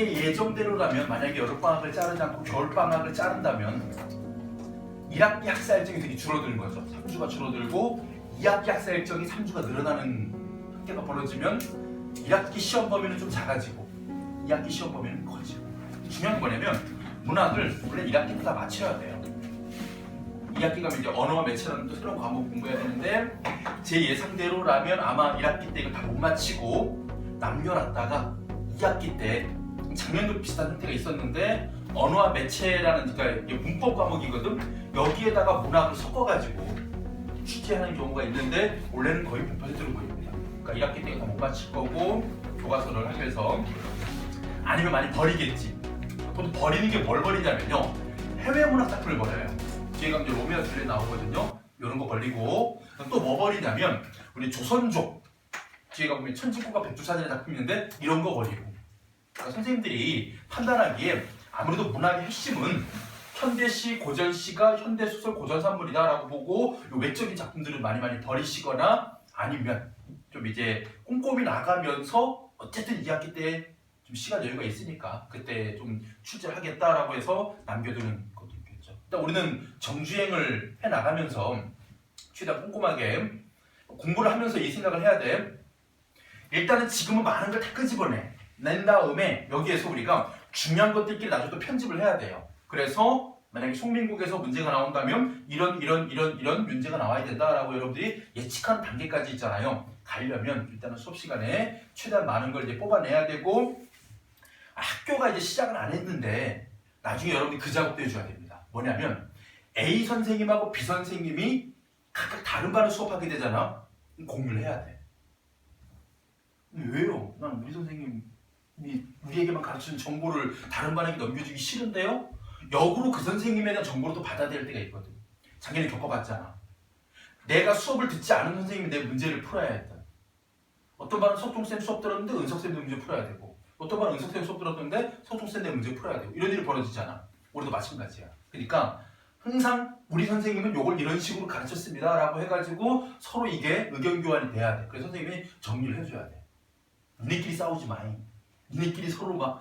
만약에 예정대로라면, 만약에 여름방학을 자르지 않고 겨울방학을 자른다면 1학기 학사 일정이 되게 줄어드는 거죠. 3주가 줄어들고 2학기 학사 일정이 3주가 늘어나는 학교가 벌어지면 1학기 시험 범위는 좀 작아지고 2학기 시험 범위는 커지고. 중요한 건 뭐냐면 문학을 원래 1학기 때 다 마쳐야 돼요. 2학기 가면 이제 언어와 매체라는 또 새로운 과목 공부해야 되는데 제 예상대로라면 아마 1학기 때 이걸 다 못 마치고 남겨놨다가 2학기 때 작년도 비슷한 상태가 있었는데 언어와 매체라는 그러니까 문법 과목이거든. 여기에다가 문학을 섞어가지고 출제하는 경우가 있는데 원래는 거의 100%로 보입니다. 그러니까 1학기 때 다 못 마칠 거고 교과서를 하면서 아니면 많이 버리겠지. 보통 버리는 게 뭘 버리냐면요. 해외 문학 작품을 버려요. 뒤에 가면 로미오 줄리엣 나오거든요. 이런 거 버리고 또 뭐 버리냐면 우리 조선족 뒤에 가보면 천지국과 백두산이라는 작품이 있는데 이런 거 버리고. 그러니까 선생님들이 판단하기에 아무래도 문학의 핵심은 현대시, 고전시가 현대소설, 고전산물이다라고 보고 요 외적인 작품들을 많이 버리시거나 아니면 좀 이제 꼼꼼히 나가면서 어쨌든 2학기 때 좀 시간 여유가 있으니까 그때 좀 출제를 하겠다라고 해서 남겨두는 것도 있겠죠. 일단 우리는 정주행을 해나가면서 최대한 꼼꼼하게 공부를 하면서 이 생각을 해야 돼. 일단은 지금은 많은 걸 다 끄집어내 낸 다음에 여기에서 우리가 중요한 것들끼리 나중에 또 편집을 해야 돼요. 그래서 만약에 송민국에서 문제가 나온다면 이런 문제가 나와야 된다라고 여러분들이 예측하는 단계까지 있잖아요. 가려면 일단은 수업 시간에 최대한 많은 걸 이제 뽑아내야 되고 학교가 이제 시작을 안 했는데 나중에 여러분들이 그 작업도 해줘야 됩니다. 뭐냐면 A 선생님하고 B 선생님이 각각 다른 반을 수업하게 되잖아. 공유를 해야 돼. 왜요? 난 우리 선생님이 우리에게만 가르치는 정보를 다른 반에게 넘겨주기 싫은데요? 역으로 그 선생님에 대한 정보를 또 받아야 될 때가 있거든. 작년에 겪어봤잖아. 내가 수업을 듣지 않은 선생님이 내 문제를 풀어야 했다. 어떤 반은 석종쌤 수업 들었는데 은석쌤도 문제 풀어야 되고 어떤 반은 은석쌤 수업 들었는데 석종쌤 내 문제 풀어야 되고 이런 일이 벌어지잖아. 우리도 마찬가지야. 그러니까 항상 우리 선생님은 요걸 이런 식으로 가르쳤습니다 라고 해가지고 서로 이게 의견 교환이 돼야 돼. 그래서 선생님이 정리를 해줘야 돼. 니네끼리 싸우지 마잉. 니네끼리 서로 막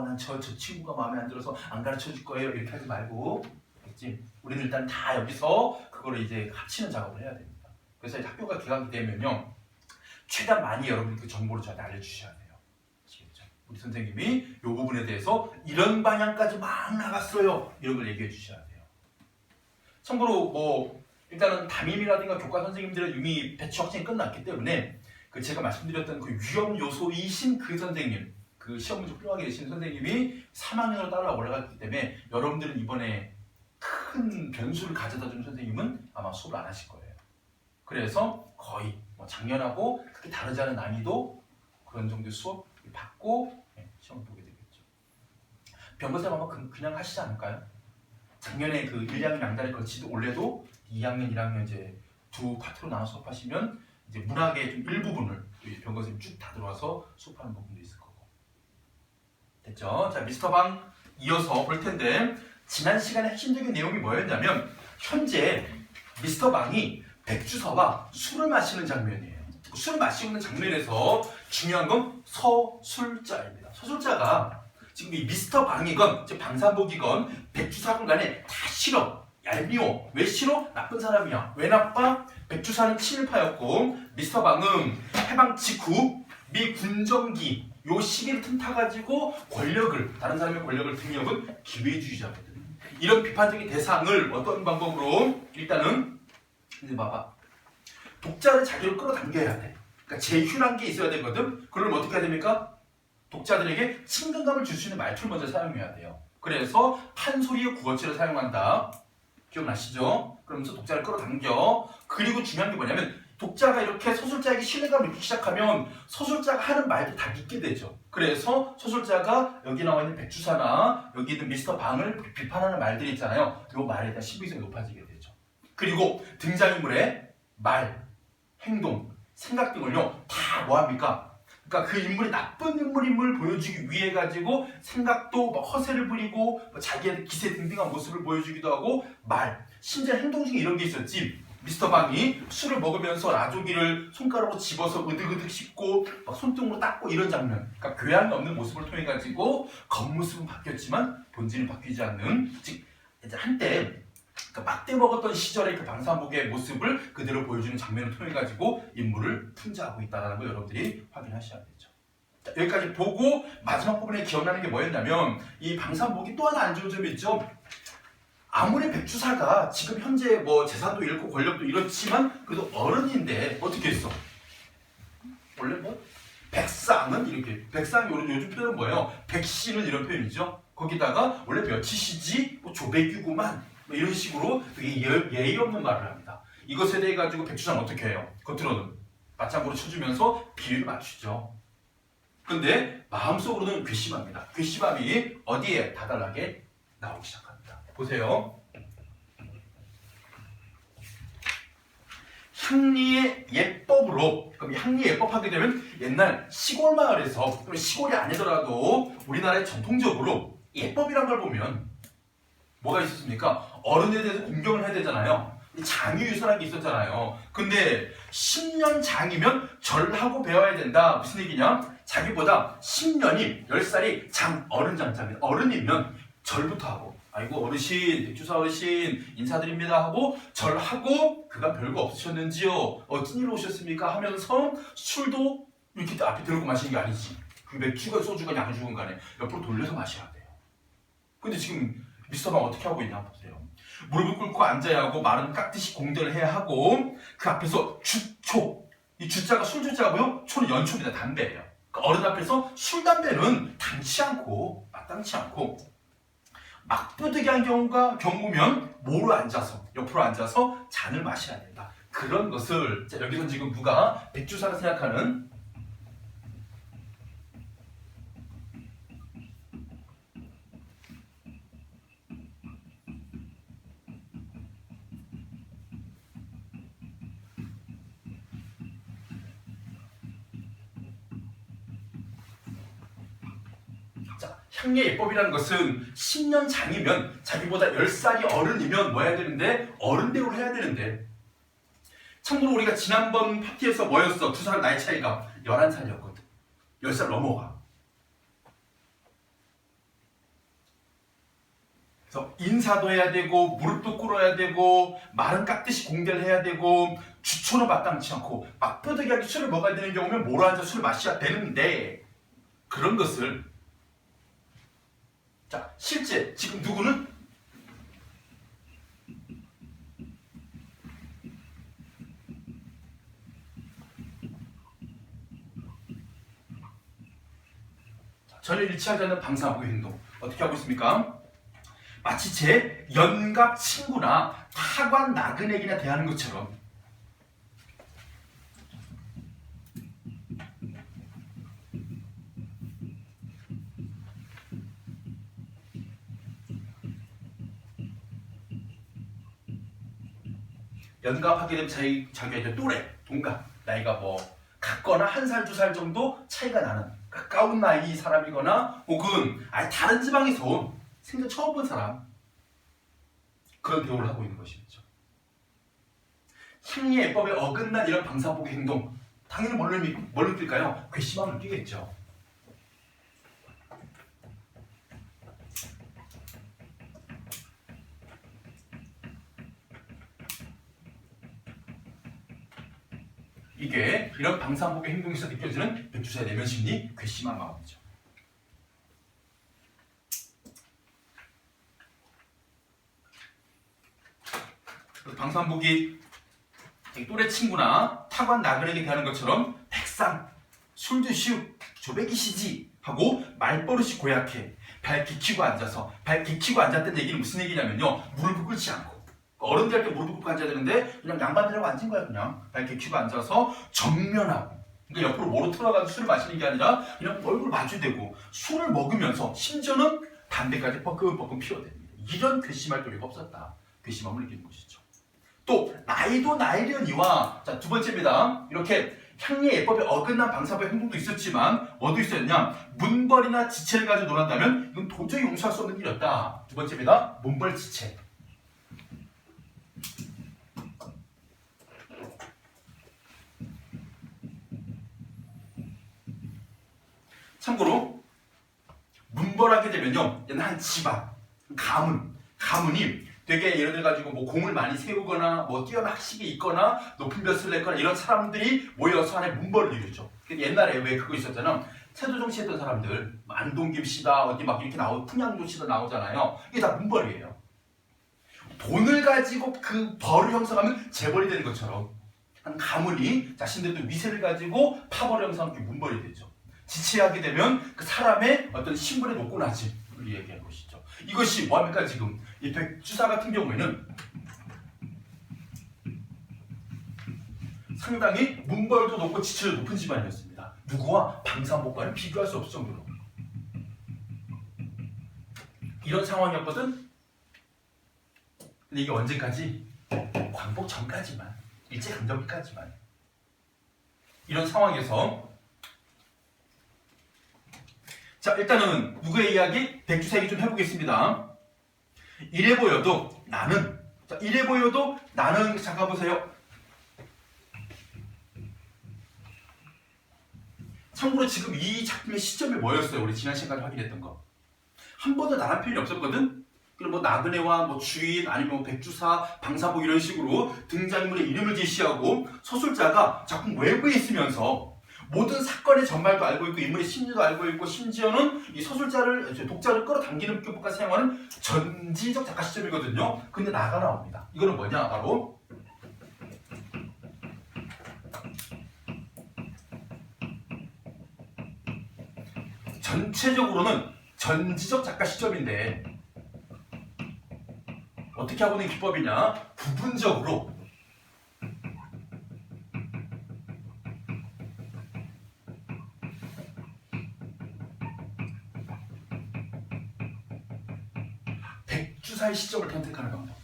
난 저 친구가 마음에 안 들어서 안 가르쳐 줄 거예요 이렇게 하지 말고. 알겠지? 우리는 일단 다 여기서 그거를 이제 합치는 작업을 해야 됩니다. 그래서 학교가 개강이 되면요 최대한 많이 여러분이 그 정보를 저한테 알려주셔야 돼요. 아시겠죠? 우리 선생님이 이 부분에 대해서 이런 방향까지 막 나갔어요 이런 걸 얘기해 주셔야 돼요. 참고로 뭐 일단은 담임이라든가 교과 선생님들은 이미 배치 확정이 끝났기 때문에 그 제가 말씀드렸던 그 위험 요소이신 그 선생님, 그 시험 문제 풀어가게 되신 선생님이 3학년으로 따라 올라갔기 때문에 여러분들은 이번에 큰 변수를 가져다 주는 선생님은 아마 수업을 안 하실 거예요. 그래서 거의 뭐 작년하고 크게 다르지 않은 난이도 그런 정도의 수업 받고 시험을 보게 되겠죠. 변호사 아마 그냥 하시지 않을까요? 작년에 그 1학년 양단에 걸치도 올해도 2학년, 1학년 이제 두 파트로 나눠 수업하시면 이제 문학의 좀 일부분을 병건 선생님이 쭉 다 들어와서 수업하는 부분도 있을 거고. 됐죠? 자, 미스터 방 이어서 볼 텐데 지난 시간에 핵심적인 내용이 뭐였냐면 현재 미스터 방이 백주서와 술을 마시는 장면이에요. 술을 마시는 장면에서 중요한 건 서술자입니다. 서술자가 지금 이 미스터 방이건 방산복이건 백주사건 간에 다 싫어. 얄미워. 왜 싫어? 나쁜 사람이야. 왜 나빠? 백주사는 친일파였고 미스터 방은 해방 직후 미 군정기 요 시기를 틈타가지고 권력을 다른 사람의 권력을 등려은 기회주의자거든. 이런 비판적인 대상을 어떤 방법으로 일단은 이제 봐봐. 독자를 자기로 끌어당겨야 돼. 그러니까 제휴란 게 있어야 되거든. 그럼 어떻게 해야 됩니까? 독자들에게 친근감을 줄 수 있는 말투를 먼저 사용해야 돼요. 그래서 판소리의 구어체를 사용한다. 기억나시죠? 그러면서 독자를 끌어당겨. 그리고 중요한 게 뭐냐면 독자가 이렇게 서술자에게 신뢰감을 느끼기 시작하면 서술자가 하는 말도 다 믿게 되죠. 그래서 서술자가 여기 나와 있는 백주사나 여기 있는 미스터 방을 비판하는 말들이 있잖아요. 이 말에 대한 신빙성이 높아지게 되죠. 그리고 등장인물의 말, 행동, 생각 등을요 다 뭐합니까? 그러니까 그 인물이 나쁜 인물임을 보여주기 위해 가지고 생각도 막 허세를 부리고 자기의 기세 등등한 모습을 보여주기도 하고 말, 심지어 행동 중에 이런 게 있었지. 미스터 방이 술을 먹으면서 라조기를 손가락으로 집어서 으득으득 씹고 막 손등으로 닦고 이런 장면, 그러니까 교양이 없는 모습을 통해 가지고 겉모습은 바뀌었지만 본질은 바뀌지 않는, 즉 이제 한때 그 막대 먹었던 시절의 그 방산복의 모습을 그대로 보여주는 장면을 통해 가지고 인물을 풍자하고 있다는 걸 여러분들이 확인하셔야 되죠. 자, 여기까지 보고 마지막 부분에 기억나는 게 뭐였냐면 이 방산복이 또 하나 안 좋은 점이 있죠. 아무리 백주사가 지금 현재 뭐 재산도 잃고 권력도 잃었지만 그래도 어른인데 어떻게 했어? 원래 뭐 백상은 이렇게, 백상이 요즘 표현은 뭐예요? 백신은 이런 표현이죠. 거기다가 원래 몇이시지? 뭐 조백이구만, 뭐 이런 식으로 되게 예의 없는 말을 합니다. 이것에 대해 가지고 백주사는 어떻게 해요? 겉으로는 맞장구로 쳐주면서 비율을 맞추죠. 근데 마음속으로는 괘씸합니다. 괘씸함이 어디에 다달하게 나오기 시작합니다. 보세요. 향리의 예법으로, 그럼 이 향리의 예법 하게 되면 옛날 시골 마을에서, 시골이 아니더라도 우리나라의 전통적으로 예법이란 걸 보면 뭐가 있었습니까? 어른에 대해서 공경을 해야 되잖아요. 장유유선한 게 있었잖아요. 근데 10년 장이면 절하고 배워야 된다. 무슨 얘기냐? 자기보다 10년이 10살이 장, 어른 장자입니다. 어른이면 절부터 하고, 아이고 어르신, 백주사 어르신 인사드립니다 하고 절하고, 그가 별거 없으셨는지요? 어쩐 일로 오셨습니까? 하면서 술도 이렇게 앞에 들고 마시는 게 아니지. 그 맥주가 소주가 양주건 간에 옆으로 돌려서 마셔야 돼요. 근데 지금 미스터 방 어떻게 하고 있냐 보세요. 무릎을 꿇고 앉아야 하고 말은 깍듯이 공대를 해야 하고, 그 앞에서 주초, 이 주자가 술주자고요, 초는 연초입니다. 담배예요. 그러니까 어른 앞에서 술, 담배는 당치 않고 마땅치 않고, 막부득이한 경우면 모로 앉아서, 옆으로 앉아서 잔을 마셔야 된다. 그런 것을, 자, 여기서 지금 누가 백주사가 생각하는 향례 예법이라는 것은 10년 장이면 자기보다 10살이 어른이면 뭐 해야 되는데? 어른대우를 해야 되는데, 참고로 우리가 지난번 파티에서 뭐였어? 두 사람 나이 차이가 11살이었거든. 10살 넘어가. 그래서 인사도 해야 되고 무릎도 꿇어야 되고 말은 깍듯이 공대를 해야 되고 주초는 마땅치 않고 막부득이하게 술을 먹어야 되는 경우면 모로 앉아 술을 마셔야 되는데, 그런 것을, 자, 실제 지금 누구는 전혀 일치하지 않는 방사복의 행동 어떻게 하고 있습니까? 마치 제 연갑 친구나 타관 나그네기나 대하는 것처럼 연갑하게 되면 자기가 이제 또래, 동갑, 나이가 뭐 같거나 1살, 2살 정도 차이가 나는 가까운 나이 사람이거나 혹은 아예 다른 지방에서 온 생전 처음 본 사람, 그런 대우를 하고 있는 것이죠. 향리 예법에 어긋난 이런 방사복의 행동, 당연히 뭘 느낄까요? 괘씸함을 느끼겠죠. 이게 이런 방사복의 행동에서 느껴지는 백주사의 내면 심리, 괘씸한 마음이죠. 방산복이 또래 친구나 타관 나그네에게 대하는 것처럼 백상, 술 드시우, 조백이시지 하고 말버릇이 고약해. 발 기키고 앉아서, 발 기키고 앉았다는 얘기는 무슨 얘기냐면요, 무릎을 꿇지 않고, 어른들 할 때 무릎을 꿇고 앉아야 되는데 그냥 양반들하고 앉은 거야. 그냥 발 기키고 앉아서 정면하고, 그러니까 옆으로 모로 틀어가지고 술을 마시는 게 아니라 그냥 얼굴 마주대고 술을 먹으면서 심지어는 담배까지 뻐끔뻐끔 피워댑니다. 이런 괘씸할 도리가 없었다. 괘씸함을 느끼는 것이죠. 또 나이도 나이려니와, 자, 두 번째입니다. 이렇게 향리의 예법에 어긋난 방사복의 행동도 있었지만 뭐도 있었냐? 문벌이나 지체를 가지고 놀았다면 이건 도저히 용서할 수 없는 일이었다. 두 번째입니다. 문벌 지체. 참고로 문벌하게 되면요, 옛날 한 집안, 가문이 되게 예를 들어 가지고 뭐 공을 많이 세우거나 뭐 뛰어난 학식이 있거나 높은 벼슬을 냈거나 이런 사람들이 모여서 하나의 문벌을 이루죠. 옛날에 왜 그거 있었잖아. 태조정치 했던 사람들, 안동김 씨다 어디 막 이렇게 풍양조 씨다 나오잖아요. 이게 다 문벌이에요. 돈을 가지고 그 벌을 형성하면 재벌이 되는 것처럼 한 가문이 자신들도 위세를 가지고 파벌을 형성하는 게 문벌이 되죠. 지체하게 되면 그 사람의 어떤 신분의 높고낮음을 얘기하는 것이죠. 이것이 뭐합니까? 지금 이 백주사 같은 경우에는 상당히 문벌도 높고 지체도 높은 집안이었습니다. 누구와? 방산복과는 비교할 수 없을 정도로 이런 상황이었거든. 근데 이게 언제까지? 광복 전까지만, 일제강점기까지만. 이런 상황에서 자, 일단은 누구의 이야기? 백주사 얘기 좀 해보겠습니다. 이래 보여도 나는, 자, 이래 보여도 나는, 잠깐 보세요. 참고로 지금 이 작품의 시점이 뭐였어요? 우리 지난 시간까지 확인했던 거. 한 번도 나란 표현이 없었거든? 그럼 뭐 나그네와 뭐 주인 아니면 뭐 백주사, 방사복 이런 식으로 등장인물의 이름을 제시하고 서술자가 작품 외부에 있으면서 모든 사건의 전말도 알고 있고 인물의 심리도 알고 있고 심지어는 이 서술자를 독자를 끌어당기는 표현까지 사용하는 전지적 작가 시점이거든요. 근데 나가 나옵니다. 이거는 뭐냐? 바로 전체적으로는 전지적 작가 시점인데 어떻게 하고 있는 기법이냐? 부분적으로 백주사의 시점을 선택하는 방법.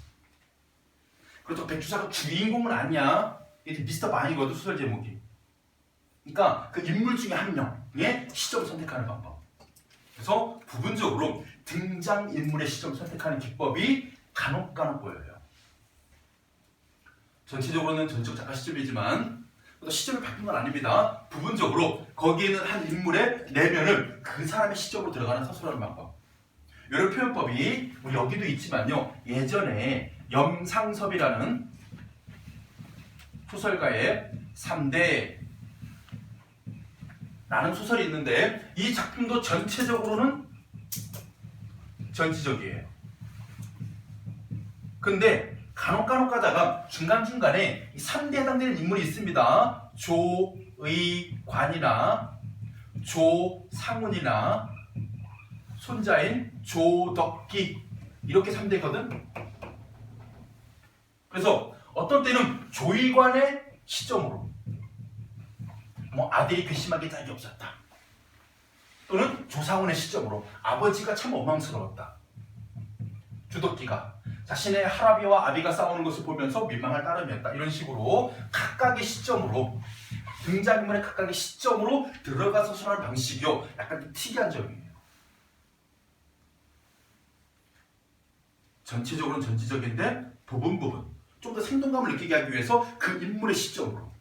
그렇죠. 백주사가 주인공은 아니야. 이게 미스터 바이거든, 소설 제목이. 그러니까 그 인물 중에 한 명의 시점을 선택하는 방법. 그래서 부분적으로 등장인물의 시점을 선택하는 기법이 간혹 보여요. 전체적으로는 전적 작가 시점이지만 또 시점이 바뀐 건 아닙니다. 부분적으로 거기에는 한 인물의 내면을 그 사람의 시점으로 들어가는 서술하는 방법. 이런 표현법이 뭐 여기도 있지만요. 예전에 염상섭이라는 소설가의 3대 라는 소설이 있는데 이 작품도 전체적으로는 전지적이에요. 근데 간혹 가다가 중간중간에 이 3대에 해당되는 인물이 있습니다. 조의관이나 조상훈이나 손자인 조덕기 이렇게 3대거든. 그래서 어떤 때는 조의관의 시점으로 뭐 아들이 괘씸하게 짝이 없었다. 또는 조상훈의 시점으로 아버지가 참 원망스러웠다. 주덕기가 자신의 할아비와 아비가 싸우는 것을 보면서 민망할 따름이었다. 이런 식으로 각각의 시점으로 등장인물의 각각의 시점으로 들어가서 서술하는 방식이요. 약간 좀 특이한 점이에요. 전체적으로는 전지적인데 부분 좀 더 생동감을 느끼게 하기 위해서 그 인물의 시점으로.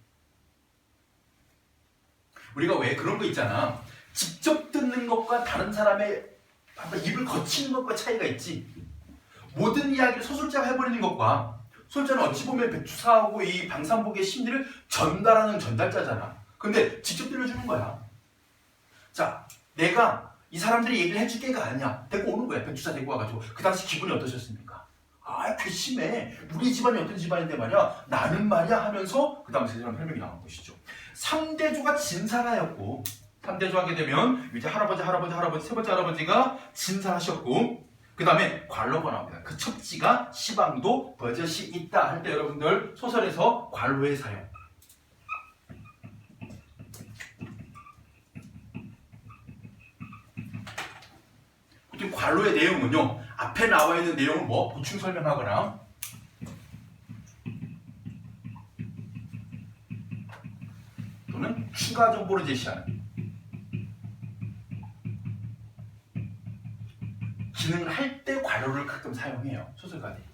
우리가 왜 그런 거 있잖아. 직접 듣는 것과 다른 사람의 입을 거치는 것과 차이가 있지. 모든 이야기를 소설자가 해버리는 것과 소설자는 어찌 보면 백주사하고 이 방산복의 심리를 전달하는 전달자잖아. 근데 직접 들려주는 거야. 자, 내가 이 사람들이 얘기를 해줄 게가 아니야. 데리고 오는 거야. 백주사 데리고 와가지고. 그 당시 기분이 어떠셨습니까? 아, 괘씸해. 우리 집안이 어떤 집안인데 말이야. 나는 말이야 하면서 그 다음에 세세한 설명이 나온 것이죠. 3대조가 진사라였고 3대조 하게 되면 이제 할아버지 세 번째 할아버지가 진사하셨고 그 다음에 관로가 나옵니다. 그 첩지가 시방도 버젓이 있다 할 때 여러분들 소설에서 관로의 사용. 보통 관로의 내용은요. 앞에 나와 있는 내용을 뭐 보충 설명하거나 또는 추가 정보를 제시하는 기능을 할 때 관로를 가끔 사용해요. 소설가들이.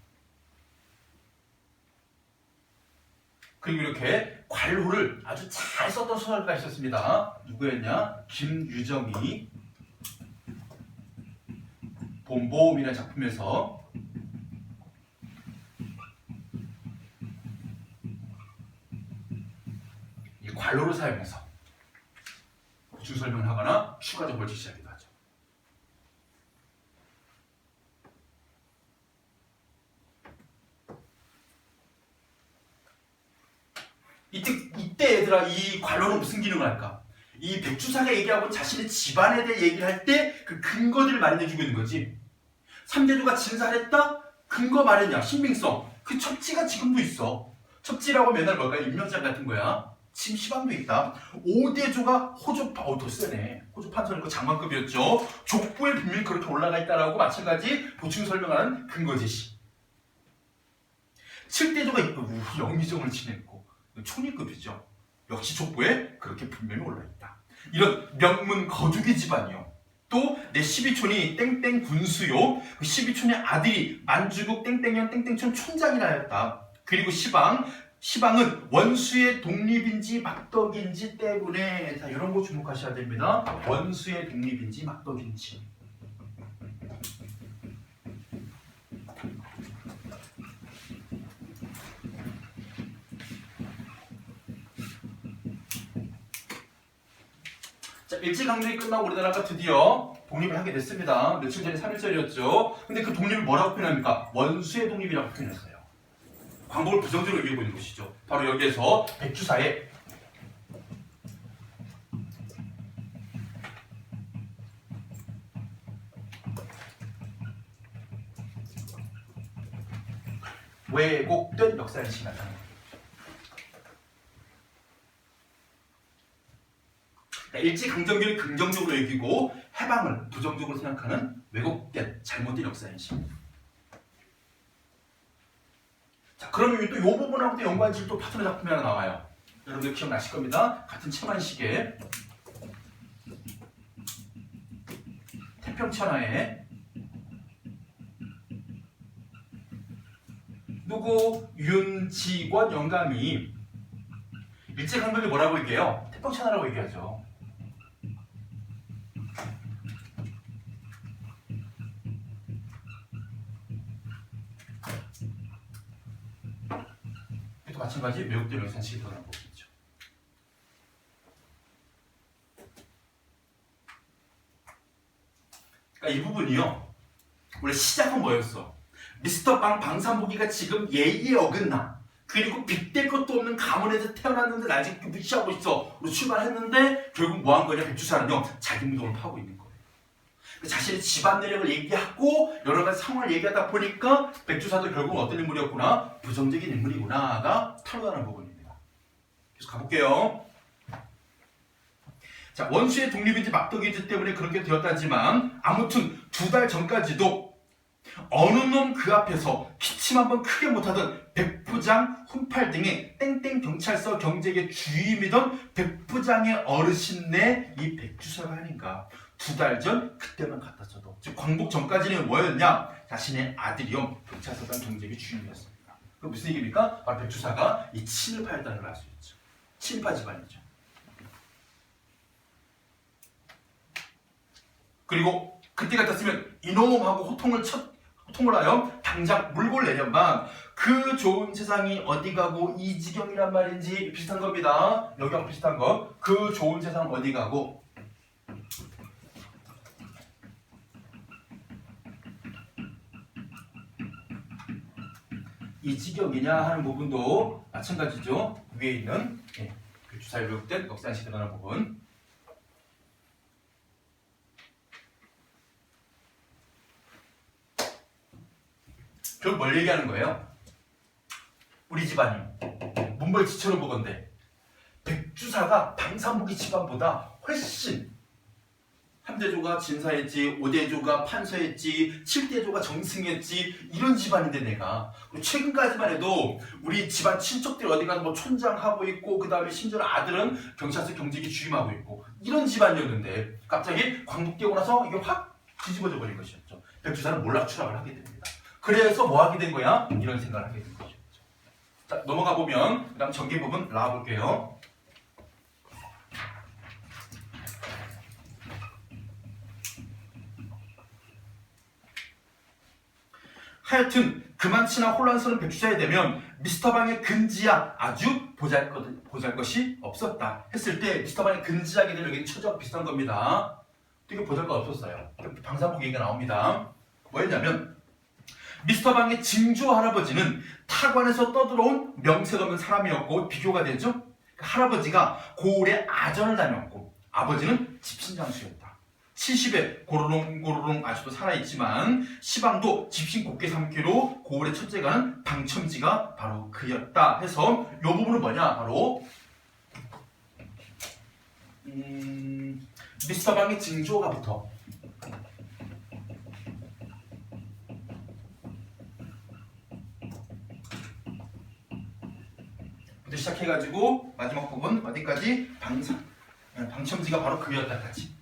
그리고 이렇게 관로를 아주 잘 썼던 소설가가 있었습니다. 누구였냐? 김유정이 봄봄이라는 작품에서 이 관로를 사용해서 보충 설명을 하거나 추가 정보를 제시하기도 하죠. 이때 얘들아, 이 관로는 무슨 기능을 할까? 이 백주사가 얘기하고 자신의 집안에 대해 얘기를 할 때 그 근거들을 마련해주고 있는 거지. 삼대주가 진살했다? 근거 마련이야. 신빙성. 그 첩지가 지금도 있어. 첩지라고 맨날 뭘까요? 임명장 같은 거야. 지금 시방도 있다. 오대조가 호조파, 더 세네. 호조판서니까 장관급이었죠. 족보에 분명히 그렇게 올라가 있다라고 마찬가지 보충 설명하는 근거 제시. 칠대조가 영의정을 지냈고 총리급이죠. 역시 족보에 그렇게 분명히 올라있다. 이런 명문 거주기 집안이요. 또 내 12촌이 땡땡 군수요. 그 12촌의 아들이 만주국 땡땡년 땡땡촌 촌장이라 하였다. 그리고 시방은 원수의 독립인지 막덕인지 때문에, 자, 이런 거 주목하셔야 됩니다. 원수의 독립인지 막덕인지. 자, 일제강점기 끝나고 우리나라가 드디어 독립을 하게 됐습니다. 며칠 전에 3.1절이었죠. 근데 그 독립을 뭐라고 표현합니까? 원수의 독립이라고 표현했어요. 광복을 부정적으로 얘기하고 있는 것이죠. 바로 여기에서 백주사의 왜곡된 역사인식이 나타납니다. 일제강점기를 긍정적으로 여기고 해방을 부정적으로 생각하는 왜곡된 잘못된 역사인식. 자, 그러면 또 이 부분하고 또 연관지을 또 파트너 작품이 하나 나와요. 여러분들 기억나실 겁니다. 같은 채만식의 태평천하에 누구 윤지권 영감이 일제강점기 뭐라고 얘기해요? 태평천하라고 얘기하죠. 또 마찬가지 매혹된 영상식이 드러난 부분이죠. 그러니까 이 부분이요. 원래 시작은 뭐였어? 미스터 빵 방산복이가 지금 예의에 어긋나. 그리고 빗댈 것도 없는 가문에서 태어났는데 날 지금 무시하고 있어. 출발했는데 결국 뭐 한 거냐? 백주사는요. 자기 무덤을 파고 있는 거예요. 자신의 집안 내력을 얘기하고 여러 가지 상황을 얘기하다 보니까 백주사도 결국 어떤 인물이었구나? 부정적인 인물이구나가 털어나는 부분입니다. 계속 가볼게요. 자, 원수의 독립인지 막덕인지 때문에 그렇게 되었다지만 아무튼 2달 전까지도 어느 놈 그 앞에서 기침 한번 크게 못하던 백부장, 훈팔 등의 땡땡 경찰서 경제계 주임이던 백부장의 어르신네 이 백주사가 아닌가. 2달 전 그때만 갖다 써도, 즉 광복 전까지는 뭐였냐? 자신의 아들이요 경찰서장 경제계 주임이었습니다. 그럼 무슨 얘기입니까? 바로 백주사가 이 친일파였다는 걸 알 수 있죠. 친일파 집안이죠. 그리고 그때 같았으면 이놈하고 호통을 하여 당장 물고 내려만 그 좋은 세상이 어디 가고 이 지경이란 말인지 비슷한 겁니다. 여기하고 비슷한 거. 그 좋은 세상 어디 가고 이 지경이냐 하는 부분도 마찬가지죠. 위에 있는 주사에 왜곡된 역사인식이 드러나는 부분. 결국 뭘 얘기하는 거예요? 우리 집안이 문벌지처럼 보건데 백주사가 방산복이 집안보다 훨씬 3대조가 진사했지, 5대조가 판서했지, 7대조가 정승했지, 이런 집안인데 내가 최근까지만 해도 우리 집안 친척들이 어디 가서 뭐 촌장하고 있고 그 다음에 심지어 아들은 경찰서 경제계 주임하고 있고 이런 집안이었는데 갑자기 광복되고 나서 이게 확 뒤집어져 버린 것이었죠. 백주사는 몰락추락을 하게 됩니다. 그래서 뭐 하게 된 거야? 이런 생각을 하게 된 것이었죠. 자, 넘어가 보면 그다음 전개 부분 나와 볼게요. 하여튼 그만치나 혼란스러운 백주자에 되면 미스터 방의 근지야 아주 보잘것이 없었다 했을 때 미스터 방의 근지하게 되면 여기는 처지하고 비슷한 겁니다. 되게 보잘것 없었어요. 방사복 얘기가 나옵니다. 뭐였냐면 미스터 방의 증조 할아버지는 타관에서 떠들어온 명색 없는 사람이었고 비교가 되죠. 그 할아버지가 고을에 아전을 다녔고 아버지는 집신장수였다. 70에 고로롱고로롱 아직도 살아있지만 시방도 집신 곱게 삼기로 고을의 첫째가는 방첨지가 바로 그였다 해서 이 부분은 뭐냐 바로 미스터 방의 증조가 부터 시작해가지고 마지막 부분 어디까지 방첨지가 바로 그였다까지.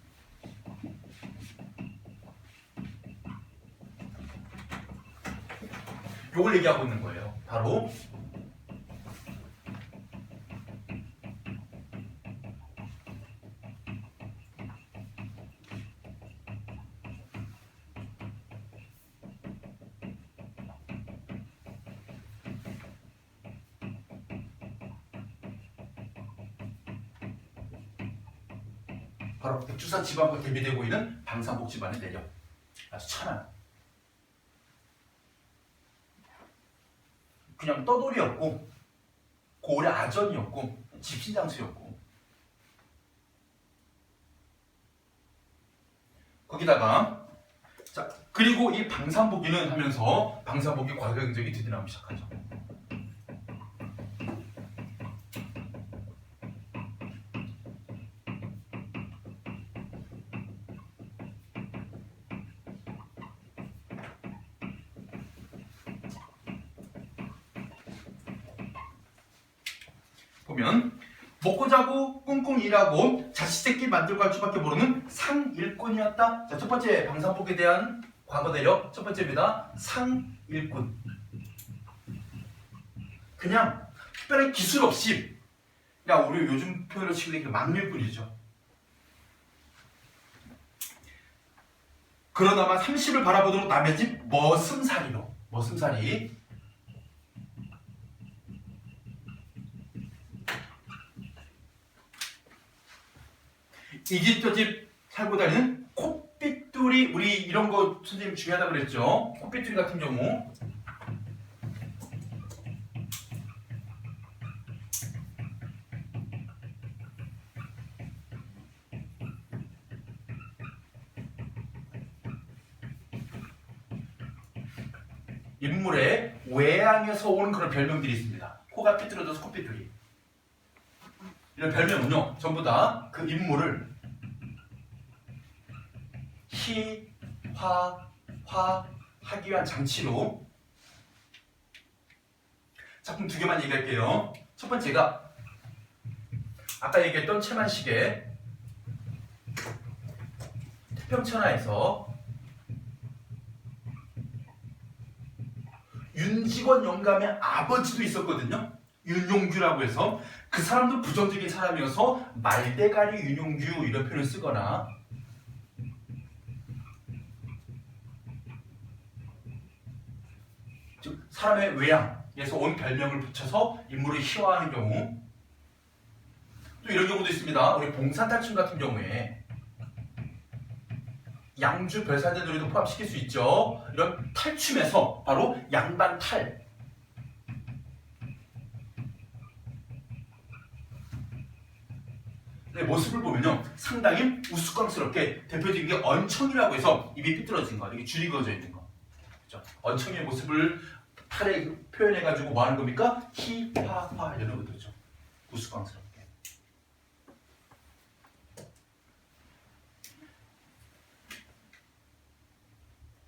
요걸 얘기하고 있는 거예요. 바로 백두산 지방과 대비되고 있는 방산복 집안의 내력. 아주 천한. 그냥 떠돌이였고 고을의 아전이었고 집신장수였고 거기다가 자 그리고 이 방산복이는 하면서 방산복의 과거 경적이 드디어 나오기 시작하죠. 보면 먹고 자고 꿍꿍 일하고 자식 새끼 만들고 할 수밖에 모르는 상일꾼이었다. 자, 첫 번째 방산복에 대한 과거 내력 첫 번째입니다. 상일꾼. 그냥 특별한 기술 없이 그냥 우리 요즘 표현으로 치고 막일꾼이죠. 그러다만 30을 바라보도록 남의 집 머슴살이로 머슴살이 이 집 저 집 살고 다니는 콧빗두리 우리 이런 거 선생님 중요하다고 그랬죠. 콧빗두리 같은 경우 인물의 외양에서 오는 그런 별명들이 있습니다. 코가 삐뚤어져서 콧빗두리 이런 별명은요 전부 다 그 인물을 희화하기 위한 장치로 작품 두 개만 얘기할게요. 첫 번째가 아까 얘기했던 채만식의 태평천하에서 윤직원 영감의 아버지도 있었거든요. 윤용규라고 해서 그 사람도 부정적인 사람이어서 말대가리 윤용규 이런 표현을 쓰거나 즉 사람의 외양에서 온 별명을 붙여서 인물을 희화하는 경우 또 이런 경우도 있습니다. 우리 봉사탈춤 같은 경우에 양주 별산대 놀이도 포함시킬 수 있죠. 이런 탈춤에서 바로 양반탈 모습을 보면요 상당히 우스꽝스럽게 대표적인 게 언청이라고 해서 입이 삐뚤어진 거 이게 줄이 그어져 있는 거 그렇죠? 언청의 모습을 탈에 표현해가지고 뭐 하는 겁니까? 희화화 이런 것들이죠. 우스꽝스럽게.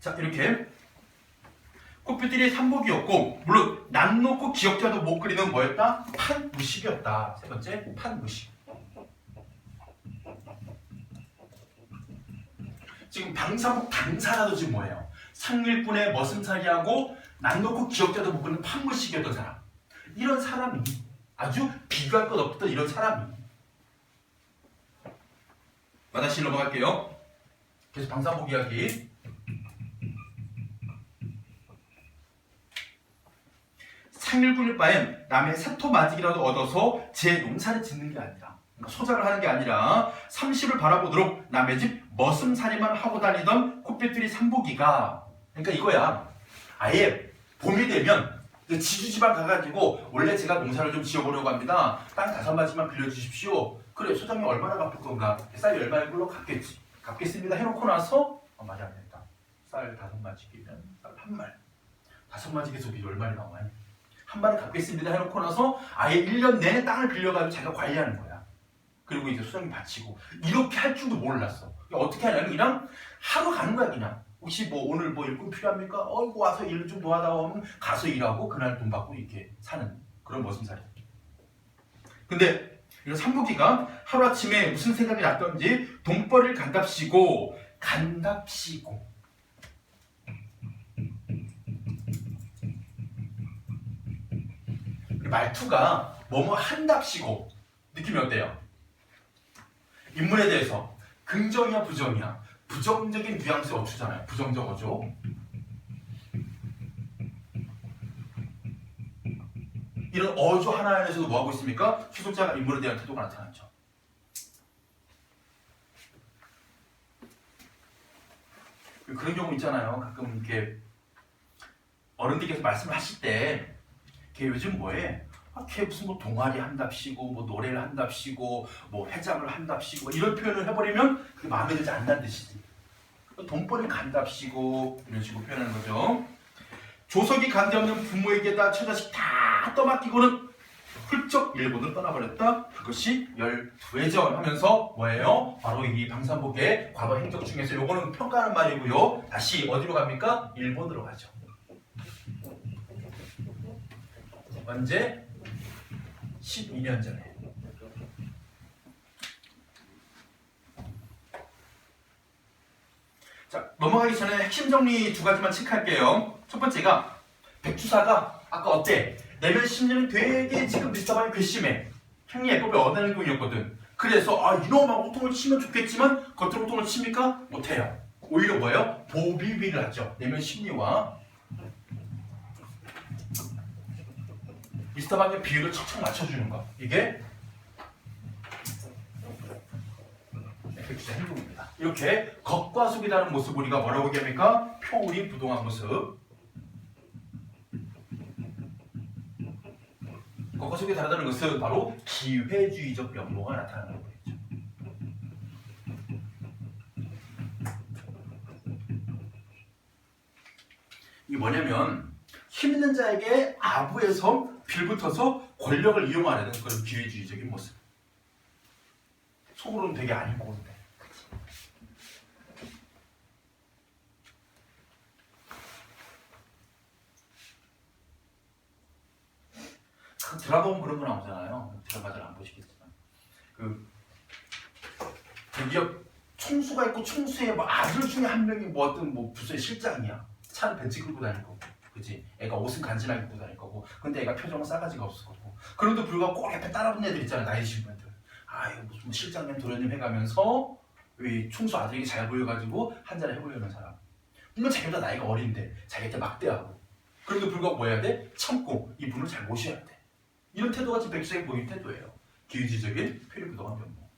자 이렇게 콧빗들이 삼복이었고 물론 난 놓고 기억자도 못 그리는 뭐였다? 판무식이었다. 세 번째 판무식. 지금 방사복 당사자도 지금 뭐예요? 상일꾼의 머슴살이하고 난 놓고 기억자도 못 그리는 판무식이었던 사람. 이런 사람이 아주 비교할 것 없던 이런 사람이. 다시 넘어갈게요. 계속 방산복 이야기. 상일군일 바엔 남의 세토마직이라도 얻어서 제 농사를 짓는 게 아니라, 그러니까 소작을 하는 게 아니라 30을 바라보도록 남의 집 머슴살이만 하고 다니던 코빼뚜리 삼복이가, 그러니까 이거야. 아예 봄이 되면 지주집안 가가지고 원래 제가 농사를 좀 지어보려고 합니다. 땅 5마지만 빌려주십시오. 그래, 소장님 얼마나 갚을 건가? 쌀 10마리꼴로 갚겠지. 갚겠습니다 해놓고 나서 말이 안 된다. 쌀 5마지기면 쌀 1마리. 5마지기에서 10마리 나와요. 1마리 갚겠습니다 해놓고 나서 아예 1년 내내 땅을 빌려가지고 자기가 관리하는 거야. 그리고 이제 소장님 바치고. 이렇게 할 줄도 몰랐어. 어떻게 하냐면 그냥 하루 가는 거야. 그냥 혹시 뭐 오늘 뭐 일꾼 필요합니까? 이거 와서 일을 좀 도와다오 하면 가서 일하고 그날 돈 받고 이렇게 사는 그런 머슴살이. 근데 이런 삼복이가 하루아침에 무슨 생각이 났던지 돈벌이를 간답시고 말투가 뭐뭐 한답시고 느낌이 어때요? 인물에 대해서 긍정이야 부정이야? 부정적인 뉘앙스 어투잖아요. 부정적 어조. 이런 어조 하나 안에서도 뭐하고 있습니까? 수속자가 인물에 대한 태도가 나타나죠. 그런 경우 있잖아요. 가끔 이렇게 어른들께서 말씀을 하실 때 걔 요즘 뭐해? 걔 무슨 뭐 동아리 한답시고 뭐 노래를 한답시고 뭐 회장을 한답시고 이런 표현을 해버리면 그게 마음에 들지 않는다는 뜻이지. 돈벌이 간답시고 이런 식으로 표현하는 거죠. 조석이 간데없는 부모에게다 처자식 다 떠맡기고는 훌쩍 일본으로 떠나버렸다. 그것이 12회전 하면서 뭐예요? 바로 이 방산복의 과거 행적 중에서 요거는 평가하는 말이고요. 다시 어디로 갑니까? 일본으로 가죠. 언제? 12년 전에. 자, 넘어가기 전에 핵심 정리 2가지만 체크할게요. 첫 번째가 백주사가 아까 어때? 내면 심리는 되게 지금 미스터방이 괘씸해. 형님 예법에 어다는 경우였거든. 그래서 이놈하고 호통을 치면 좋겠지만 겉으로 호통을 칩니까? 못해요. 오히려 뭐예요? 보비비를 하죠. 내면 심리와 미스터방의 비율을 척척 맞춰주는 거. 이게 백주사 행동입니다. 이렇게 겉과 속이 다른 모습 우리가 뭐라고 얘기합니까? 표울이 부동한 모습. 겉과 속이 다르다는 것은 바로 기회주의적 면모가 나타나는 거겠죠. 이게 뭐냐면 힘 있는 자에게 아부에서 빌붙어서 권력을 이용하려는 그런 기회주의적인 모습. 속으로는 되게 안 입고는데. 드라마 보면 그런 거 나오잖아요. 드라마들 안 보시겠지만 대기업 총수가 있고 총수의 뭐 아들 중에 한 명이 뭐 어떤 뭐 부서의 실장이야. 차를 벤츠 끌고 다닐 거고, 그치? 애가 옷은 간지나게 입고 다닐 거고, 근데 애가 표정은 싸가지가 없을 거고. 그런데도 불구하고 꼭 옆에 따라붙는 애들 있잖아. 나이 드신 분들. 이거 무슨 실장님 도련님 해가면서 이 총수 아들에게 잘 보여가지고 한잔 해보려는 사람. 물론 자기보다 나이가 어린데 자기한테 막대하고. 그런데도 불구하고 뭐 해야 돼? 참고 이분을 잘 모셔야 돼. 이런 태도가 지금 백주사에 보이는 태도예요. 기회주의적인 표리 부동한 면모.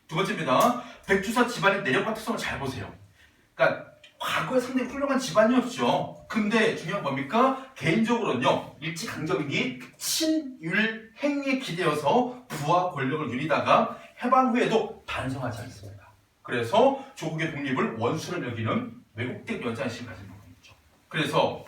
두 번째입니다. 백주사 집안의 내력과 특성을 잘 보세요. 그러니까 과거에 상당히 훌륭한 집안이었죠. 근데 중요한 뭡니까? 개인적으로는요. 일제강점기 친율행위에 기대어서 부와 권력을 누리다가 해방 후에도 반성하지 않습니다. 그래서 조국의 독립을 원수를 여기는 왜곡된 연장의식을 가진 부분이죠. 그래서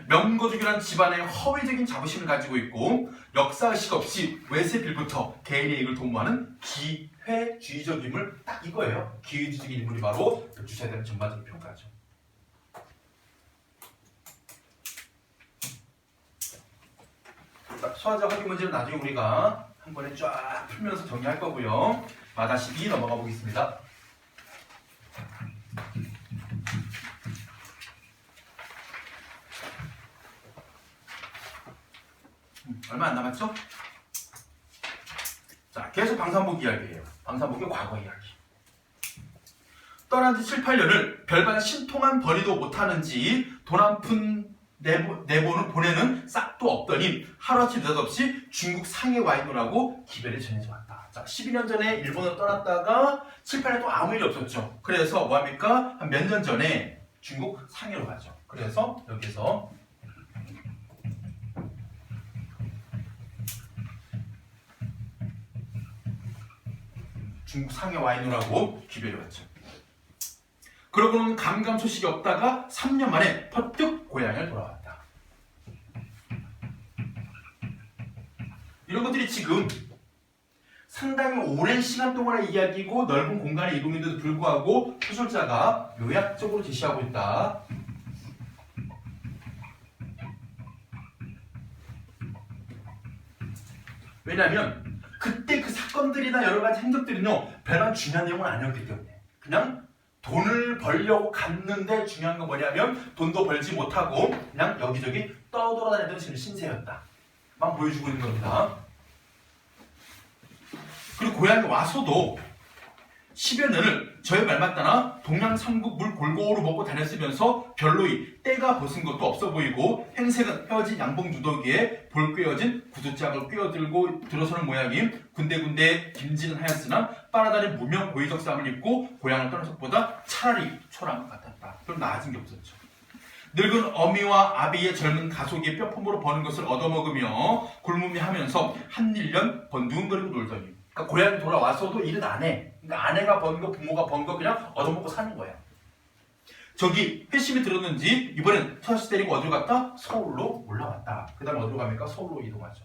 명거주교란 집안의 허위적인 자부심을 가지고 있고 역사의식 없이 외세 빌부터 개인의 이익을 도모하는 기회주의적임을 딱 이거예요. 기회주의적인 인물이 바로 백주사에 대한 전반적인 평가죠. 소화자 확인 문제는 나중에 우리가 한 번에 쫙 풀면서 정리할 거고요. 마다시 넘어가 보겠습니다. 얼마 안 남았죠? 자, 계속 방산복 이야기예요. 방산복의 과거 이야기. 떠난 지 7, 8년을 별반 신통한 벌이도 못하는지 돈 한 푼 내보는 보내는 싹도 없더니 하루아침 느닷없이 중국 상해 와 있노라고 기별이 전해져 왔다. 자, 12년 전에 일본을 떠났다가 7, 8년 또 아무 일이 없었죠. 그래서 뭐합니까? 한 몇 년 전에 중국 상해로 가죠. 그래서 여기서 중국 상해 와 있노라고 기별이 왔죠. 그러고는 감감 소식이 없다가 3년 만에 퍼뜩 고향을 돌아왔다. 이런 것들이 지금 상당히 오랜 시간 동안의 이야기고 넓은 공간의 이동인데도 불구하고 소설자가 요약적으로 제시하고 있다. 왜냐하면 그때 그 사건들이나 여러 가지 행적들은요 별반 중요한 내용은 아니었기 때문에 그냥 돈을 벌려고 갔는데 중요한 건 뭐냐면 돈도 벌지 못하고 그냥 여기저기 떠돌아다니던 신세였다. 만 보여주고 있는 겁니다. 그리고 고향에 와서도 10여 년을 저의 말 맞다나 동양 삼국 물 골고루 먹고 다녔으면서 별로이 때가 벗은 것도 없어 보이고 행색은 헤어진 양봉 누더기에 볼 꿰어진 구두짝을 꿰어들고 들어서는 모양이 군데군데 김지는 하였으나 빨아다닌 무명 고의적 쌈을 입고 고향을 떠난 것보다 차라리 초라한 것 같았다. 별로 나아진 게 없었죠. 늙은 어미와 아비의 젊은 가속이 뼈품으로 버는 것을 얻어먹으며 굶으며 하면서 한 1년 번두근거리고 놀더니 그러니까 고향에 돌아와서도 일은 안 해. 그러니까 아내가 번 거, 부모가 번 거 그냥 얻어먹고 사는 거야. 저기 회심이 들었는지 이번엔 서씨 데리고 어디로 갔다? 서울로 올라왔다. 그 다음에 어디로 갑니까? 서울로 이동하죠.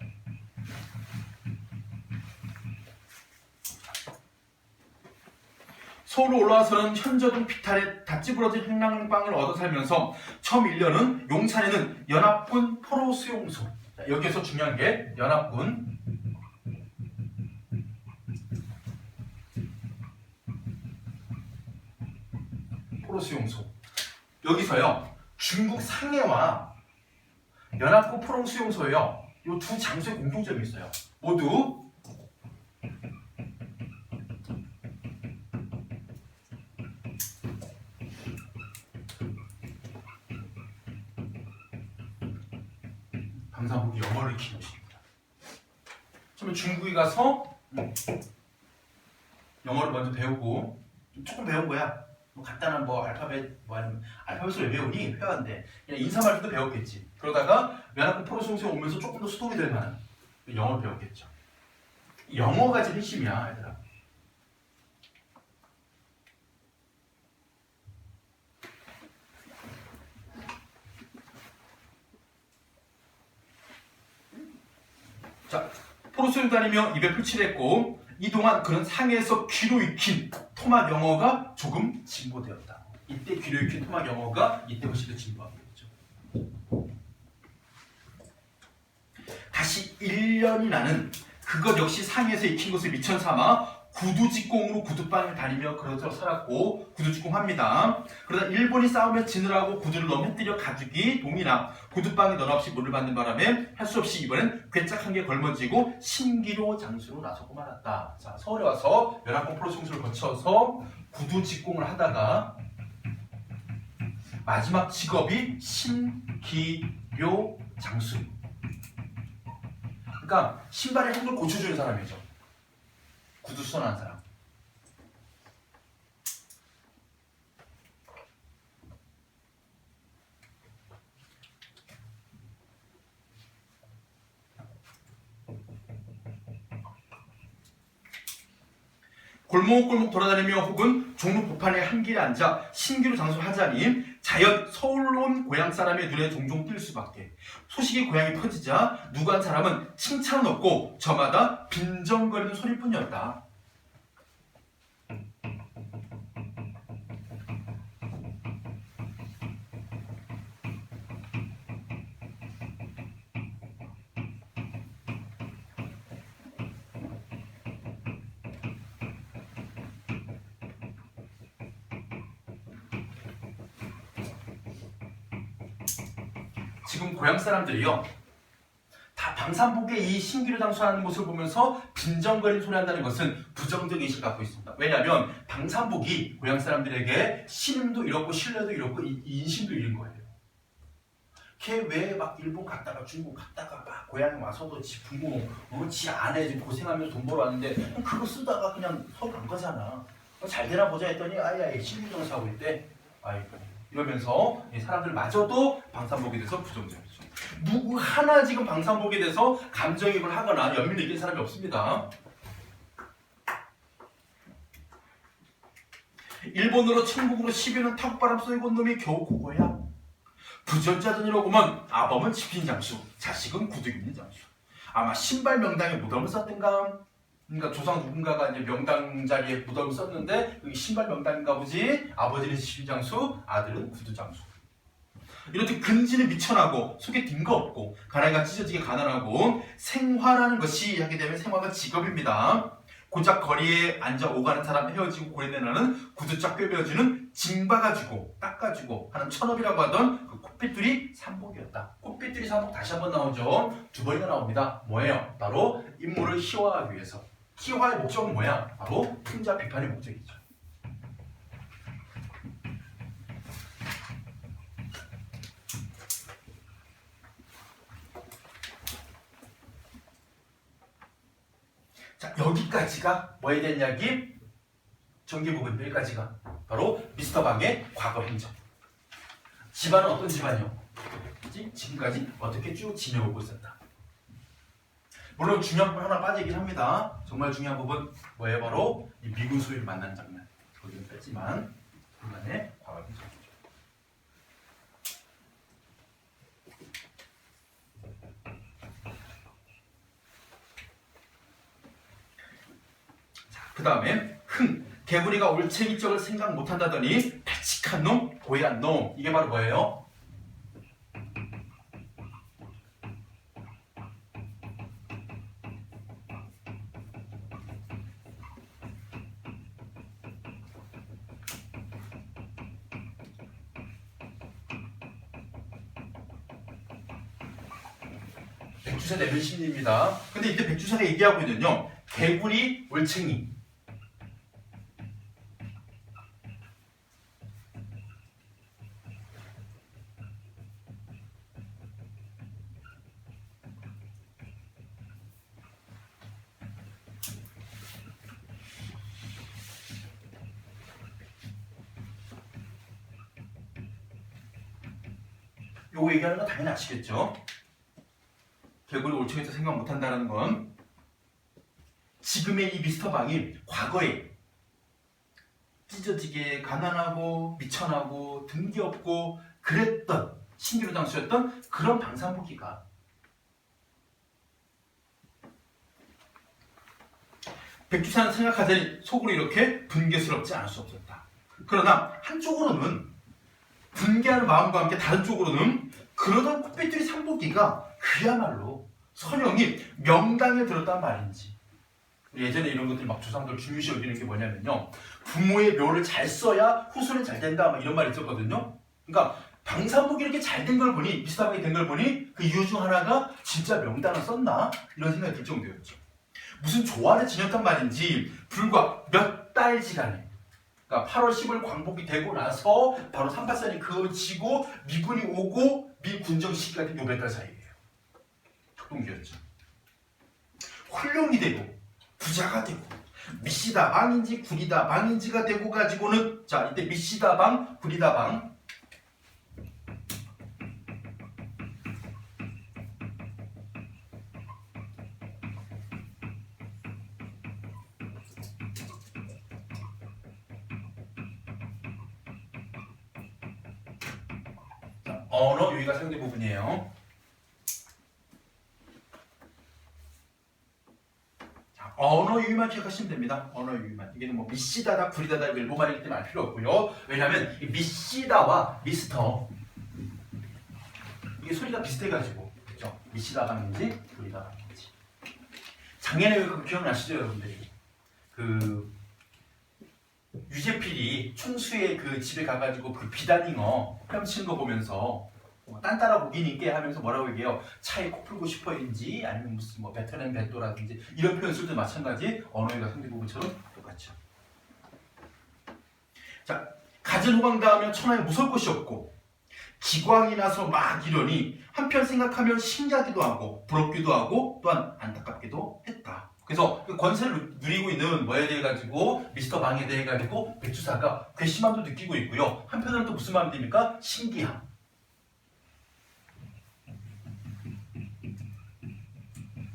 서울로 올라와서는 현저동 피탈에 닷지 부러진 횡랑방을 얻어 살면서 처음 1년은 용산에는 연합군 포로 수용소. 여기에서 중요한 게 연합군 포로 수용소. 여기서요 중국 상해와 연합군 포로 수용소예요. 이 두 장소에 공통점이 있어요. 모두 방사복이 영어를 익힌 것입니다. 처음에 중국에 가서 영어를 먼저 배우고 조금 배운 거야. 뭐 간단한 뭐 알파벳 뭐 아니면 알파벳을 왜 배우니? 회화인데 그냥 인사말도 배웠겠지. 그러다가 연합군 포로 수용소에 오면서 조금 더 수동이 될 만한 영어를 배웠겠죠. 영어가 제일 핵심이야, 얘들아. 자, 포로 수용 다니며 입에 풀칠했고 이 동안 그는 상해에서 귀로 익힌 토막 영어가 조금 진보되었다. 이때 귀로 익힌 토막 영어가 이때 훨씬 더 진보하게 됐죠. 다시 1년이 나는 그것 역시 상해에서 익힌 것을 미천 삼아 구두직공으로 구두방을 다니며 그러저러 살았고 구두직공합니다. 그러다 일본이 싸우며 지느라고 구두를 너무 흩뜨려 가죽이 동이나 구두방에 너나 없이 물을 받는 바람에 할 수 없이 이번엔 괴짝한 게 걸머지고 신기로 장수로 나서고 말았다. 자, 서울에 와서 연합군 포로 수용소를 거쳐서 구두직공을 하다가 마지막 직업이 신기료 장수. 그러니까 신발의 한글 고쳐주는 사람이죠. 구두 수선하는 사람. 골목골목 돌아다니며 혹은 종로 복판의 한 길에 앉아 신기루 장수하자니 자연 서울로 온 고향 사람의 눈에 종종 띌 수밖에. 소식이 고향에 퍼지자 누구 한 사람은 칭찬은 없고 저마다 빈정거리는 소리뿐이었다. 지금 고향 사람들이요 다 방산복의 이 신기루 장수하는 모습을 보면서 빈정거리는 소리 한다는 것은 부정적 의식을 갖고 있습니다. 왜냐하면 방산복이 고향 사람들에게 신임도 잃었고 신뢰도 잃었고 인심도 잃은 거예요. 걔 왜 막 일본 갔다가 중국 갔다가 막 고향에 와서도 지 부모, 지 아내 지금 고생하면서 돈 벌어 왔는데 그거 쓰다가 그냥 서울 간 거잖아. 잘 되나 보자 했더니 아야 신기루 장수하고 있대. 아이고 이러면서 사람들마저도 방산복에 대해서 부정적이죠. 누구 하나 지금 방산복에 대해서 감정이입을 하거나 연민을 느낀 사람이 없습니다. 일본으로 천국으로 10여년 턱바람 쏘이고 온 놈이 겨우 그거야. 부전자전이라고 보면 아범은 지핀 장수, 자식은 구두 입는 장수. 아마 신발 명당에 무덤을 썼던가. 그러니까 조상 누군가가 이제 명당 자리에 무덤을 썼는데 여기 신발 명당인가 보지. 아버지는 지핀 장수, 아들은 구두 장수. 이렇게 근지는 미천하고 속에 든 거 없고 가랑이가 찢어지게 가난하고 생화라는 것이 하게 되면 생화가 직업입니다. 고작 거리에 앉아 오가는 사람 헤어지고 고래내나는 구두짝 꿰매어주는 징봐가지고 닦아주고 하는 천업이라고 하던 그 코핏들이 삼복이었다. 코핏들이 삼복 다시 한번 나오죠. 두 번이나 나옵니다. 뭐예요? 바로 인물을 희화하기 위해서. 희화의 목적은 뭐야? 바로 풍자 비판의 목적이죠. 자, 여기까지가 뭐에 대한 이야기? 전개 부분 여기까지가 바로 미스터 방의 과거 행적. 집안은 어떤 집안이요? 지금까지 어떻게 쭉 지내오고 있었다. 물론 중요한 부분 하나 빠지긴 합니다. 정말 중요한 부분 뭐예요? 바로 이 미군 소위를 만난 장면. 거기는 뺐지만 그만의 과거 행적. 그 다음에 개구리가 올챙이 쪽을 생각 못한다더니 발칙한 놈, 고얀 놈. 이게 바로 뭐예요? 백주사 내면 심리입니다. 근데 이때 백주사가 얘기하고 있는요. 개구리, 올챙이. 요거 얘기하는 건 당연히 아시겠죠? 개구리 올챙이에서 생각 못한다는 건 지금의 이 미스터 방이 과거에 찢어지게 가난하고 미천하고 등기 없고 그랬던 신기루 장수였던 그런 방산복이가 백주사는 생각하자니 속으로 이렇게 분개스럽지 않을 수 없었다. 그러나 한쪽으로는 분개하는 마음과 함께 다른 쪽으로는 그러던 코핏들이 삼복이가 그야말로 선영이 명당에 들었단 말인지. 예전에 이런 것들이 막 조상들 중요시 여기는 게 뭐냐면요. 부모의 묘를 잘 써야 후손이 잘 된다 막 이런 말이 있었거든요. 그러니까 방산복이 이렇게 잘 된 걸 보니 비슷하게 된 걸 보니 그 이유 중 하나가 진짜 명당을 썼나? 이런 생각이 들 정도였죠. 무슨 조화를 지녔단 말인지 불과 몇 달지간에 그러니까 8월 10일 광복이 되고 나서 바로 38선이 그어지고 미군이 오고 미군정 시기가 된 요 몇 달 사이예요. 격동기였죠. 훌륭이 되고 부자가 되고 미시다 방인지 구리다 방인지가 되고 가지고는 자 이때 미시다 방 구리다 방 언어 유희가 사용된 부분이에요. 자, 언어 유희만 기억하시면 됩니다. 언어 유희만. 이게 뭐 미시다다 구리다다 일본말이기 때문에 알 필요 없고요. 왜냐하면 이 미시다와 미스터 이게 소리가 비슷해가지고 그렇죠? 미시다방인지 구리다방인지. 작년에 그 기억나시죠, 여러분들이? 그 유재필이 총수의 그 집에 가가지고 그 비단잉어 헤엄치는 거 보면서 딴따라 보긴 있게 하면서 뭐라고 얘기해요? 차에 코 풀고 싶어인지 아니면 무슨 뭐 베트남 벤또라든지 이런 표현 쓸 때 마찬가지 언어의가 상대부분처럼 똑같죠. 자, 갖은 후광다 하면 천하에 무서울 것이 없고 기광이 나서 막 이러니 한편 생각하면 신기하기도 하고 부럽기도 하고 또한 안타깝기도 했다. 그래서 그 권세를 누리고 있는 뭐에 대해 가지고 미스터 방에 대해 가지고 백주사가 괘씸함도 느끼고 있고요. 한편으로는 또 무슨 마음이 듭니까? 신기함.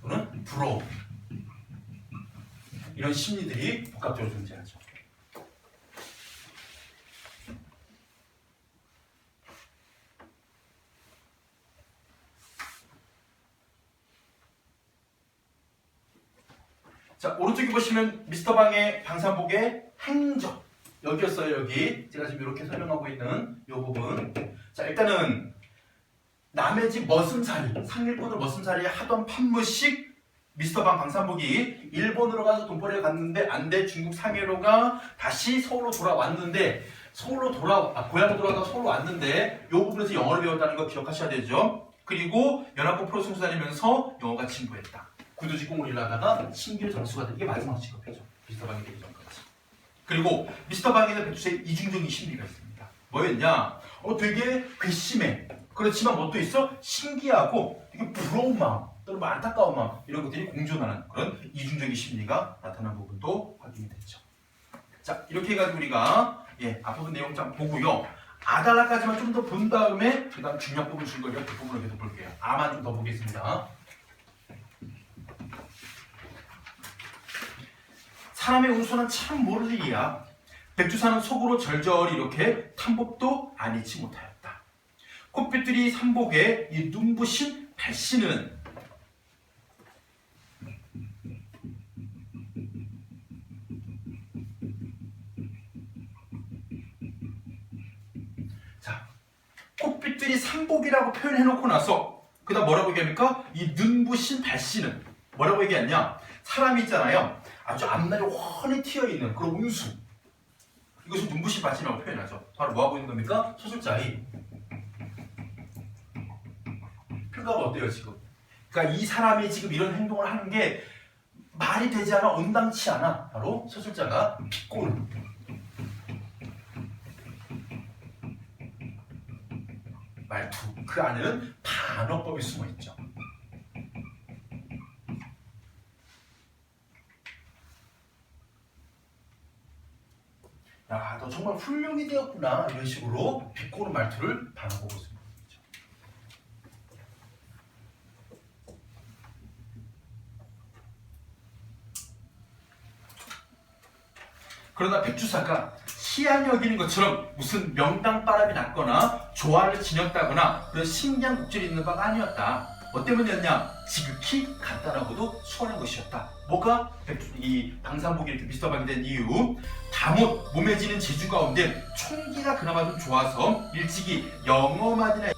또는 부러움. 이런 심리들이 복합적으로 존재하죠. 자, 오른쪽에 보시면 미스터 방의 방산복의 행적 여기였어요. 여기 제가 지금 이렇게 설명하고 있는 이 부분. 자, 일단은 남의 집 머슴살이 상일꾼을 머슴살이 하던 판무식 미스터 방 방산복이 일본으로 가서 돈벌이를 갔는데 안돼 중국 상해로가 다시 서울로 돌아왔는데 고향으로 돌아가서 서울로 왔는데 이 부분에서 영어를 배웠다는 거 기억하셔야 되죠. 그리고 연합군 프로 선수 다니면서 영어가 진부했다. 구두 직공을 일하다가 신기루 장수가 된 게 마지막 직업이죠. 미스터 방이 되기 전까지. 그리고 미스터 방에는 백주사의 이중적인 심리가 있습니다. 뭐였냐? 되게 괘씸해. 그렇지만 뭐 또 있어? 신기하고 되게 부러운 마음 또는 뭐 안타까운 마음 이런 것들이 공존하는 그런 이중적인 심리가 나타난 부분도 확인이 됐죠. 자, 이렇게 해가지고 우리가 앞부분 내용 좀 보고요. 아달라까지만 좀 더 본 다음에 그 다음 중요한 부분 줄 거예요. 그 부분을 계속 볼게요. 아만 좀 더 보겠습니다. 사람의 운수는 참 모를 일이야. 백주사는 속으로 절절히 이렇게 탐복도 아니치 못하였다. 콧빛들이 삼복에 이 눈부신 발씨는 자, 콧빛들이 삼복이라고 표현해놓고 나서 그 다음 뭐라고 얘기합니까? 이 눈부신 발씨는 뭐라고 얘기하냐? 사람이 있잖아요. 아주 앞날이 훤히 튀어있는 그런 운수. 이것을 눈부신 발씨라고 표현하죠. 바로 뭐하고 있는 겁니까? 소술자의 표가가 어때요 지금? 그러니까 이 사람이 지금 이런 행동을 하는 게 말이 되지 않아 온당치 않아. 바로 소술자가 비꼬는 말투. 그 안에는 반어법이 숨어있죠. 야, 너 정말 훌륭히 되었구나. 이런 식으로 비꼬는 말투를 반어법으로 쓰는 거죠. 그러나 백주사가 희한히 여기는 것처럼 무슨 명당바람이 났거나 조화를 지녔다거나 그런 신기한 곡절이 있는 바가 아니었다. 뭐 때문이었냐? 지극히 간단하고도 수월한 것이었다. 뭐가 이 방산복이 이렇게 미스터 방이 된 이유? 다못 몸에 지는 재주 가운데 총기가 그나마 좀 좋아서 일찍이 영어만이나